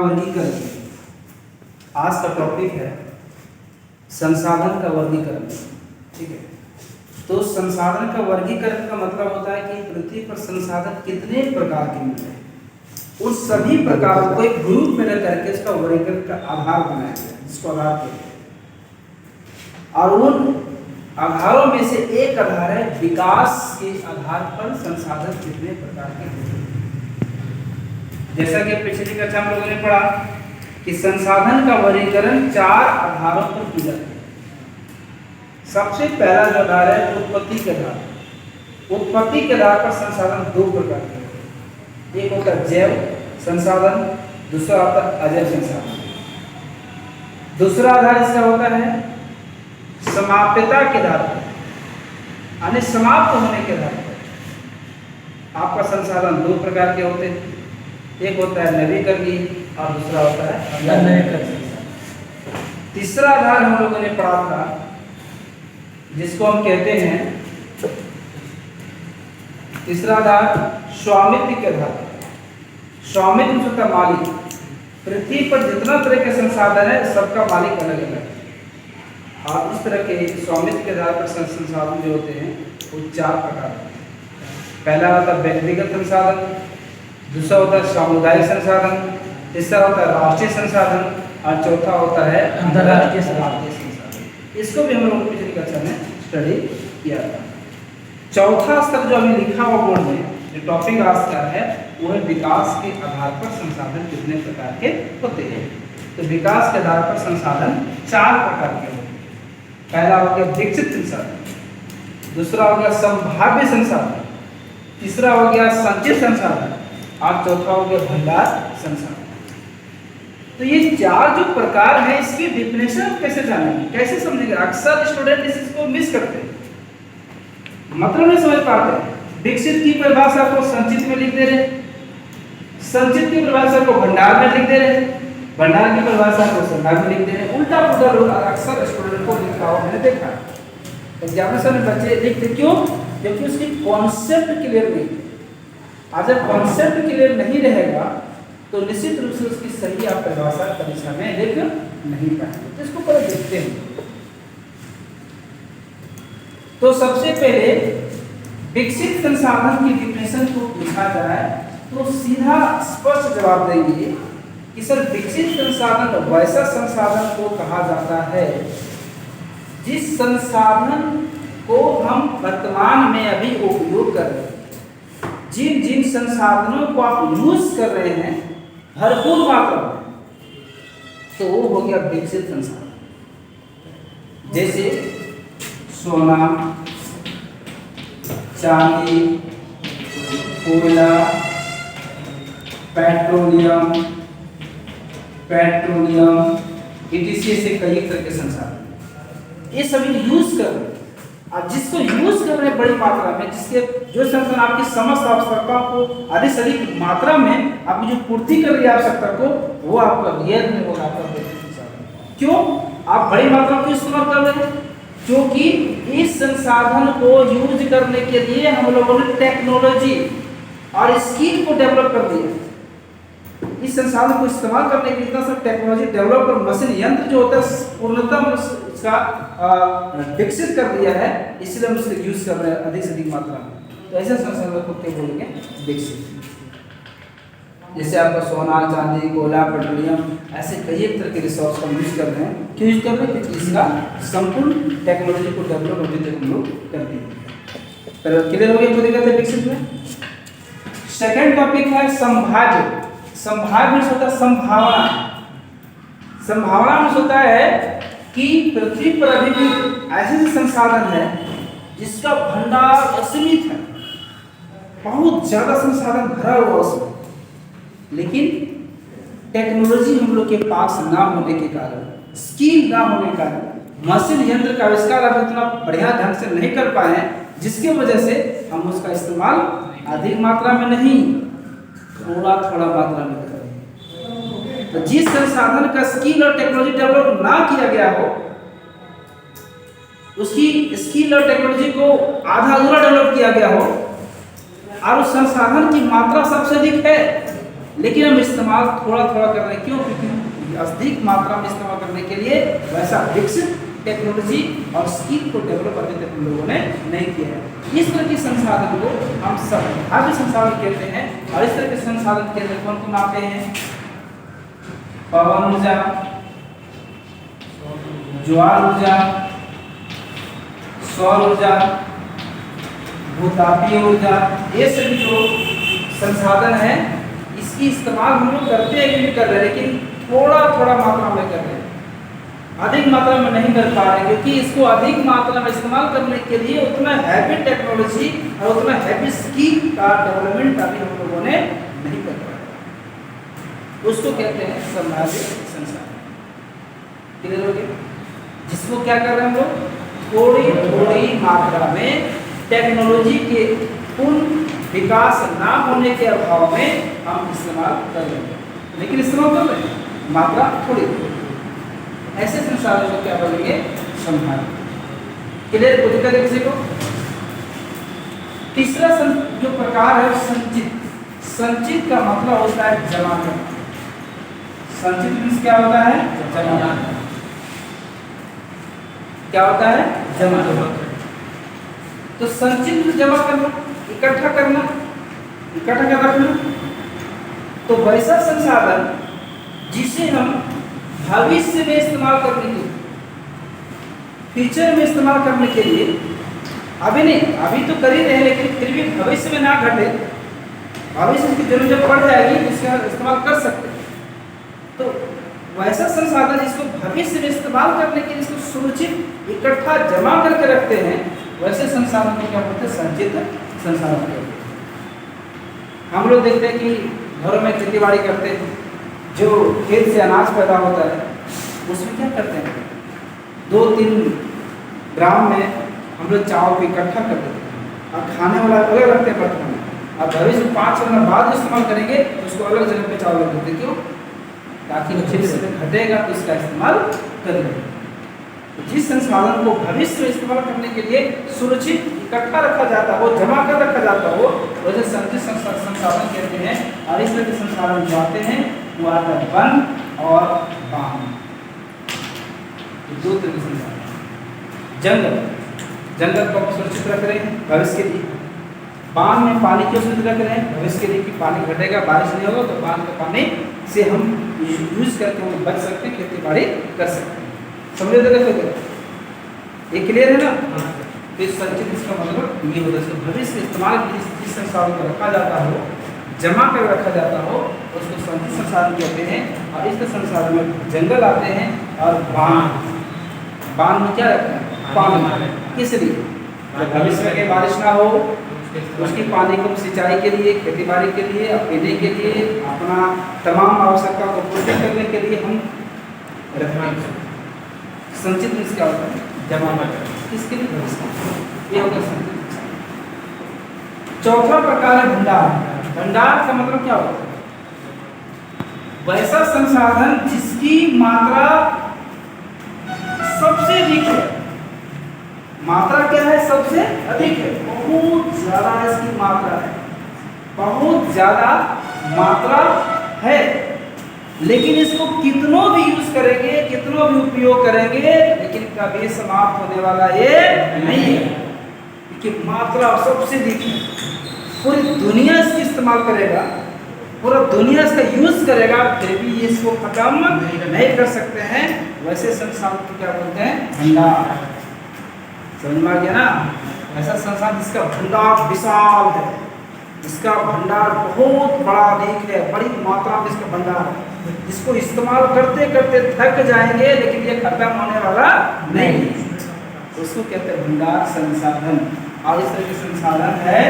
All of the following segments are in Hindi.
वर्गीकरण। आज का टॉपिक है संसाधन का वर्गीकरण। ठीक है, तो संसाधन का वर्गीकरण का मतलब होता है कि पृथ्वी पर संसाधन कितने प्रकार के मिल रहे हैं, उन सभी प्रकारों को एक ग्रुप में रख करके उसका वर्गीकरण का आधार बनाया गया, जिसको आधार कहते हैं। और उन आधारों में से एक आधार है विकास के आधार पर संसाधन कितने प्रकार के होते हैं। जैसा कि पिछली कक्षा में लोगों ने पढ़ा कि संसाधन का वर्गीकरण 4 आधारों पर किया जाता है। सबसे पहला जो आधार है उत्पत्ति के आधार। उत्पत्ति के आधार पर संसाधन 2 प्रकार के होते हैं। एक होता है जैव संसाधन, दूसरा होता है अजैव संसाधन। दूसरा आधार इसका होता है समाप्यता के आधार पर, यानी समाप्त होने के आधार पर आपका संसाधन 2 प्रकार के होते हैं। एक होता है नवीकरणीय और दूसरा होता है अनवीकरणीय। तीसरा आधार हम लोगों ने पढ़ा था जिसको हम कहते हैं, तीसरा आधार स्वामित्व के आधार। स्वामित्व होता मालिक। पृथ्वी पर जितना तरह के संसाधन है सबका मालिक अलग अलग है, और इस तरह के स्वामित्व के आधार पर संसाधन जो होते हैं वो 4 प्रकार के हैं। पहला होता है व्यक्तिगत संसाधन, दूसरा होता है सामुदायिक संसाधन, तीसरा होता है राष्ट्रीय संसाधन और चौथा होता है अंतर्राष्ट्रीय संसाधन। इसको भी हम लोग पिछली कक्षा में स्टडी किया था। चौथा स्तर जो अभी लिखा हुआ बोर्ड में जो टॉपिक आज का है वो है विकास के आधार पर संसाधन कितने प्रकार के होते हैं। तो विकास के आधार पर संसाधन 4 प्रकार के होते हैं। पहला हो गया विकसित संसाधन, दूसरा हो गया संभाव्य संसाधन, तीसरा हो गया संचित संसाधन और चौथा हो गया भंडार संसाधन। तो ये 4 जो प्रकार हैं इसकी डिफिनेशन कैसे जानेंगे, कैसे समझेंगे? अक्सर स्टूडेंट इसको मिस करते हैं, मतलब नहीं समझ पाते। विकसित की परिभाषा को संचित में लिख दे रहे, संचित की परिभाषा को भंडार में लिख दे रहे, भंडार की परिभाषा को संभाग में लिख दे रहे। उल्टा पुल्टा लोग अक्सर स्टूडेंट को लिखा हुआ मैंने देखा। एग्जामिनेशन में बच्चे लिखते क्यों? क्योंकि उसकी कॉन्सेप्ट क्लियर नहीं। आज जब कॉन्सेप्ट क्लियर नहीं रहेगा तो निश्चित रूप से उसकी सही आप परिभाषा परीक्षा में लिख नहीं पाएंगे। तो इसको पहले देखते हैं। तो सबसे पहले विकसित संसाधन की डिफिनेशन को लिखा जाए तो सीधा स्पष्ट जवाब देंगे कि सर विकसित संसाधन वैसा संसाधन को कहा जाता है जिस संसाधन को हम वर्तमान में अभी उपयोग कर रहे हैं। जिन जिन संसाधनों को आप यूज कर रहे हैं भरपूर मात्रा में, तो वो हो गया विकसित संसाधन। जैसे सोना, चांदी, कोयला, पेट्रोलियम etc से कई तरह के संसाधन ये सभी यूज कर रहे हैं। अब जिसको यूज कर रहे हैं बड़ी मात्रा में, जिसके जो संसाधन आपकी समस्त आवश्यकताओं को अधिक से अधिक मात्रा में आपकी जो पूर्ति कर रही है आवश्यकता को, वो आपका रियल में होगा आपका विकसित संसाधन। क्यों आप बड़ी मात्रा में इस्तेमाल कर रहे हैं? क्योंकि इस संसाधन को यूज करने के लिए हम लोगों ने टेक्नोलॉजी और स्किल को डेवलप कर दिया। इस संसाधन को इस्तेमाल करने के लिए इतना सब टेक्नोलॉजी डेवलप और मशीन यंत्र जो होता है पूर्णतः उसका विकसित कर दिया है, इसलिए हम उसका यूज कर रहे हैं अधिक से अधिक मात्रा में। तो ऐसे संसाधन को क्या बोलेंगे? विकसित। जैसे आपका सोना, चांदी, कोयला, पेट्रोलियम ऐसे कई तरह के रिसोर्स का यूज कर रहे हैं। क्यों यूज कर रहे हैं? क्योंकि इसका संपूर्ण टेक्नोलॉजी को डेवलप अभी तक हम लोग करते हैं। पर क्लियर हो गया को दिक्कत है विकसित में। सेकंड टॉपिक है संभाव्य। संभाव्य होता है संभावना। संभावना में होता है कि पृथ्वी पर अभी भी ऐसे संसाधन है जिसका भंडार असीमित है, बहुत ज्यादा संसाधन भरा हुआ उसमें, लेकिन टेक्नोलॉजी हम लोग के पास ना होने के कारण, स्किल ना होने के कारण, मशीन यंत्र का आविष्कार अब इतना बढ़िया ढंग से नहीं कर पाए, जिसके वजह से हम उसका इस्तेमाल अधिक मात्रा में नहीं, थोड़ा थोड़ा मात्रा में कर रहे हैं। तो जिस संसाधन का स्किल और टेक्नोलॉजी डेवलप ना किया गया हो, उसकी स्किल और टेक्नोलॉजी को आधा अधूरा डेवलप किया गया हो, और उस संसाधन की मात्रा सबसे अधिक है, लेकिन हम इस्तेमाल थोड़ा थोड़ा कर रहे हैं। क्यों? क्योंकि अधिक मात्रा में इस्तेमाल करने के लिए वैसा विकसित टेक्नोलॉजी और स्किल को डेवलप अभी तक हम लोगों ने नहीं किया है। इस तरह के संसाधन को हम संभाव्य संसाधन कहते हैं। और इस तरह के संसाधन के अंदर कौन कौन आते हैं? पवन ऊर्जा, ज्वार ऊर्जा, सौर ऊर्जा, भूतापीय ऊर्जा, ये सभी जो संसाधन है इसकी इस्तेमाल हम लोग करते हैं कि कर रहे हैं, लेकिन थोड़ा थोड़ा मात्रा में कर रहे हैं, अधिक मात्रा में नहीं कर पा रहे, क्योंकि इसको अधिक मात्रा में इस्तेमाल करने के लिए उतना हैवी टेक्नोलॉजी और उतना हैवी स्किल का डेवलपमेंट अभी हम लोगों ने नहीं कर पाया। उसको कहते हैं संभाव्य संसाधन। क्लियर हो गया? जिसको क्या कर रहे हैं हम लोग? थोड़ी थोड़ी मात्रा में टेक्नोलॉजी के पूर्ण विकास ना होने के अभाव में हम इस्तेमाल कर रहे हैं, लेकिन इस्तेमाल कर रहे हैं, मात्रा थोड़ी थोड़ी। ऐसे संसाधन को क्या बोलेंगे? संभाव्य। क्लियर? को दिक्कत है किसी को? तीसरा जो प्रकार है संचित। संचित का मतलब होता है जमा करना। संचित मीन्स क्या होता है? जमा करना। क्या होता है? जमा करना। तो संचित जमा करना, इकट्ठा करना, इकट्ठा कर रखना। तो वैसा संसाधन जिसे हम भविष्य में इस्तेमाल करने के लिए, फ्यूचर में इस्तेमाल करने के लिए, अभी नहीं, अभी तो कर ही रहे हैं, लेकिन फिर भी भविष्य में ना घटे, भविष्य की जरूरत जब पड़ जाएगी उसका इस्तेमाल कर सकते हैं। तो वैसा संसाधन जिसको भविष्य में इस्तेमाल करने के लिए इसको सुरक्षित इकट्ठा जमा करके रखते हैं, वैसे संसाधन को क्या बोलते हैं? संचित संसाधन कहते हैं। हम लोग देखते हैं कि घरों में खेती बाड़ी करते हैं, जो खेत से अनाज पैदा होता है उसमें क्या करते हैं? 2-3 ग्राम में हम लोग चावल को इकट्ठा कर देते हैं और खाने वाला अलग रखते हैं बर्तन में, और भविष्य में 5 साल बाद इस्तेमाल करेंगे तो उसको अलग जगह पे चावल रख देते हैं। क्यों? ताकि भविष्य में घटेगा तो इसका इस्तेमाल करेंगे। तो जिस संसाधन को भविष्य में इस्तेमाल करने के लिए सुरक्षित इकट्ठा रखा जाता हो, जमा कर रखा जाता हो, वैसे संचित संसाधन कहते हैं। और इस तरह के संसाधन जो आते हैं वो आता है वन और बाण। दो तरह के संसाधन। जंगल, जंगल को सुरक्षित रख रहे हैं भविष्य के लिए। बांध में पानी क्यों सुरक्षित रख रहे हैं? भविष्य के लिए कि पानी घटेगा, बारिश नहीं होगा तो बांध के पानी से हम यूज करके हम बच सकते हैं, खेती बाड़ी कर सकते हैं। समझे? ये क्लियर है ना? तो इस संचित इसका मतलब ये होता है भविष्य में इस्तेमाल के लिए जिस संसाधन को रखा जाता हो, जमा कर रखा जाता हो, उसको संचित संसाधन कहते हैं। और इस संसाधन में जंगल आते हैं और बांध। बांध में क्या रखते हैं? पानी। किस लिए? भविष्य में बारिश ना हो उसकी पानी को सिंचाई के लिए, खेती बाड़ी के लिए, पीने के लिए, अपना तमाम आवश्यकता को पूर्ण करने के लिए हम रखते हैं। संचित में क्या होता है? जमा करना। किसके लिए? ये होगा संचित। चौथा प्रकार है भंडार। भंडार का मतलब क्या होता है? वैसा संसाधन जिसकी मात्रा सबसे अधिक है। मात्रा क्या है? सबसे अधिक है, बहुत ज्यादा इसकी मात्रा है, बहुत ज्यादा मात्रा है, लेकिन इसको कितनों भी यूज करेंगे, कितनों भी उपयोग करेंगे, लेकिन कभी समाप्त होने वाला ये नहीं है, क्योंकि मात्रा सबसे अधिक है। पूरी दुनिया इसका इस्तेमाल करेगा, पूरा दुनिया इसका यूज करेगा, फिर भी इसको खत्म नहीं कर सकते हैं। वैसे संसाधन को क्या बोलते हैं? भंडार। समझ में आ गया ना? ऐसा संसाधन जिसका भंडार विशाल है, इसका भंडार बहुत बड़ा अधिक है, बड़ी मात्रा में इसका भंडार है, जिसको इस्तेमाल करते करते थक जाएंगे, लेकिन ये खत्म होने वाला नहीं है। उसको कहते हैं भंडार संसाधन। और इस तरह के संसाधन है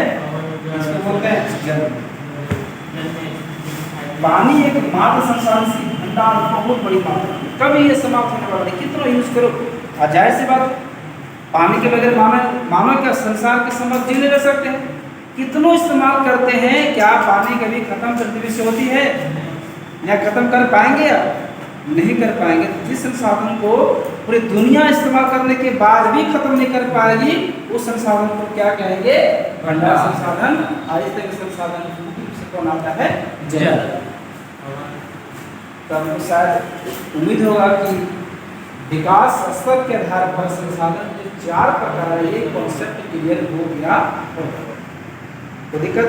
इसको बोलते हैं जल। पानी एक मात्र संसाधन से भंडार बहुत बड़ी मात्रा में, कभी ये समाप्त होने वाला नहीं, कितना यूज करो। और जाहिर सी बात, पानी के बगैर मानव क्या संसार के समझ जी नहीं रह सकते हैं। कितनों इस्तेमाल करते हैं, क्या पानी कभी खत्म पृथ्वी से होती है? या खत्म कर पाएंगे? या नहीं कर पाएंगे। जिस संसाधन को पूरी दुनिया इस्तेमाल करने के बाद भी खत्म नहीं कर पाएगी, उस संसाधन को क्या कहेंगे? भंडार संसाधन। और इस तरह के संसाधन कौन आता है? जल। तो आपको शायद उम्मीद होगा कि विकास स्तर के आधार पर संसाधन जो 4 प्रकार है, ये कॉन्सेप्ट क्लियर हो गया होगा। कोई दिक्कत